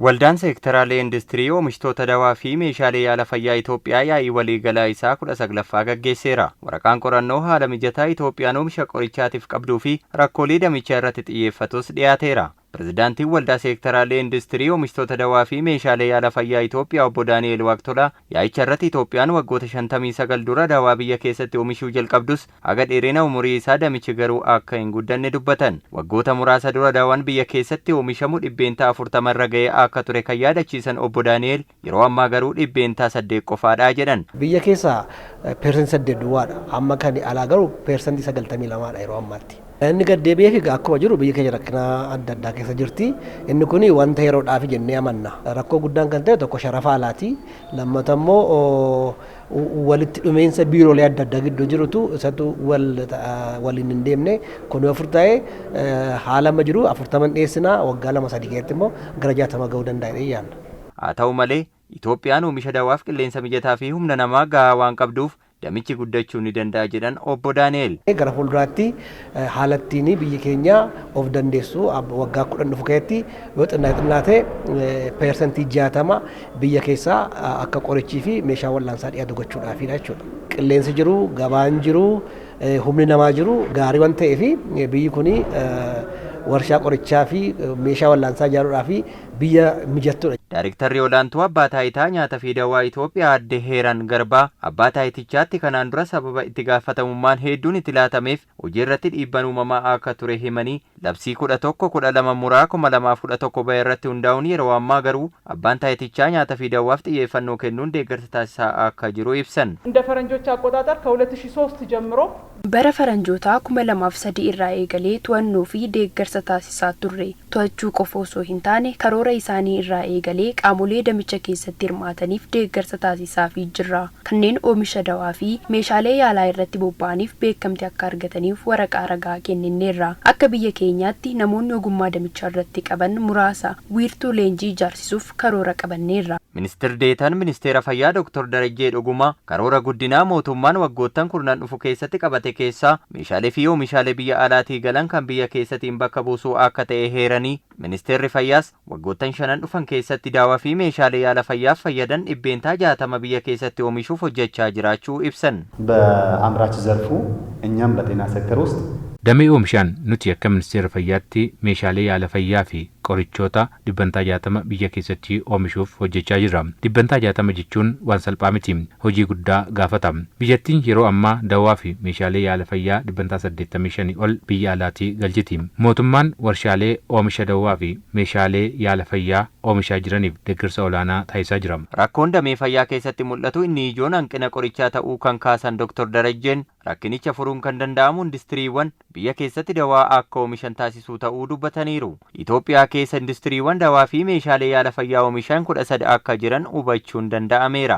Waldaan seektaraalee industirii oomishtoota dawaa fi meeshaalee yaala fayyaa Itoophiyaa yaa'ii waliigalaa isaa 19ffaa gaggeesseera. Waraqaan qorannoo haala mijataa Itoophiyaan oomisha qorichaatiif qabduu fi rakkoolee damichaa irratti xiyyeeffatus dhiyaateera. Pirezidaantiin Waldaa seektaraalee industirii oomishtoota dawaa fi meeshaalee yaala fayyaa Itoophiyaa obbo Daani'el Waaqtolaa yaa'icha irratti Itoophiyaan waggoota 59 dura dawaa biyya keessatti oomishuu jalqabdus haga dheerina umurii isaa damichi garuu akka hin guddanne dubbatan. Waggoota muraasa dura daawaan biyya keessatti oomishamu dhibbeentaa 40 irra ga'ee akka ture kan yaadachiisan obbo Daani'el yeroo ammaa garuu dhibbeentaa 8 qofaadha jedhan. Biyya keessa persentii 8 duwwaadha. Amma kan alaa garuu persentii 92dha yeroo ammaatti. Inni gaddeebi'ee fi akkuma jiru biyya keenya rakkina adda addaa keessa jirti. Inni kun wanta yeroodhaaf jennee amanna. Rakkoo guddaan kan ta'e tokko sharafa alaati. Lammata immoo walitti dhumeensa biiroolee adda addaa gidduu jirutu isatu waliin hin deemne kun afur ta'ee haala amma jiru 40 dhiyeessinaa waggaa 2-3 keessatti immoo gara 60 ga'uu danda'a yaadna. Haa ta'u malee Itoophiyaan oomisha dawaaf qilleensa mijataa fi humna namaa gahaa waan qabduuf damichi guddachuu ni danda'a jedhan obbo Daani'el. Gara fuulduraatti haalattiin biyyi keenya of dandeessu waggaa 10 dhufu keessatti yoo xinnaatee persentii 60 biyya keessaa akka qorichii fi meeshaa wal'aansaa dhiyaatu gochuudhaafidha jechuudha. Qilleensi jiru, gabaan jiru, humni namaa jiru gaarii waan ta'eef biyyi kun warshaa qorichaa fi meeshaa wal'aansaa ijaaruudhaaf biyya mijattudha. Daayiriktarri olaantuu abbaa taayitaa nyaata fi dawaa Itoophiyaa adde Heeran Garbaa abbaa taayitichaatti kanaan dura sababa itti gaafatamummaan hedduun itti laatameef hojii irratti dhiibbaan uumamaa akka ture himanii labsii 11-12 muraa 2011 ba'e irratti hundaa'uun yeroo ammaa garuu abbaan taayitichaa nyaata fi dawaaf xiyyeeffannoo kennuun deeggarsa taasisaa akka jiru ibsan. እንደ ፈረንጆች አቆጣጠር ከ2003 ጀምሮ bara faranjoota 2003 irraa eegalee to'annoo fi deeggarsa taasisaa turre. To'achuu qofa osoo hin taane karoora isaanii irraa eegalee qaamolee damicha keessatti hirmaataniif deeggarsa taasisaa fi jirra. Kanneen oomisha dawaa fi meeshaalee yaalaa irratti bobba'aniif beekamtii akka argataniif waraqaa ragaa kennineerra. Akka biyya keenyaatti namoonni ogummaa damichaa irratti qaban muraasa wiirtuu leenjii ijaarsisuuf karoora qabanneerra. Ministeerri Deetaan Ministeera Fayyaa Dr. Darajjee Dhugumaa karoora guddinaa mootummaan waggoottan 10 dhufu keessatti qabate keessaa meeshaalee fi oomishaalee biyya alaatii galan kan biyya keessatiin bakka buusuu akka ta'e heeranii Ministeerri Fayyaas waggoottan 5 dhufan keessatti daawaa fi meeshaalee yaala fayyaaf fayyadan dhibbeentaa 60 biyya keessatti oomishuuf hojjechaa jiraachuu ibsan. በአምራች ዘርፉ እኛም በጤና ሴክተር ውስጥ damee oomishaan nuti akka ministeera fayyaatti meeshaalee yaala fayyaa fi qorichoota dhibbantaa 60 biyya keessatti oomishuuf hojjechaa jirra. Dhibbantaa 60 jechuun waan salphaa miti. Hojii guddaa gaafata. Biyyattiin yeroo ammaa dawaa fi meeshaalee yaala fayyaa dhibbantaa 85 ol biyya alaatii galchiti. Mootummaan warshaalee oomisha dawaa fi meeshaalee yaala fayyaa oomishaa jiraniif deeggarsa olaanaa taasisaa jira. Rakkoon damee fayyaa keessatti mul'atu inni ijoon hanqina qorichaa ta'uu kan kaasan Dr. Darajjeen rakkinicha furuun kan danda'amu industiriiwwan biyya keessatti dawaa akka oomishan taasisuu ta'uu dubbataniiru. Itoophiyaa keessa industiriiwwan dawaa fi meeshaalee yaala fayyaa oomishan 13 akka jiran hubachuun danda'ameera.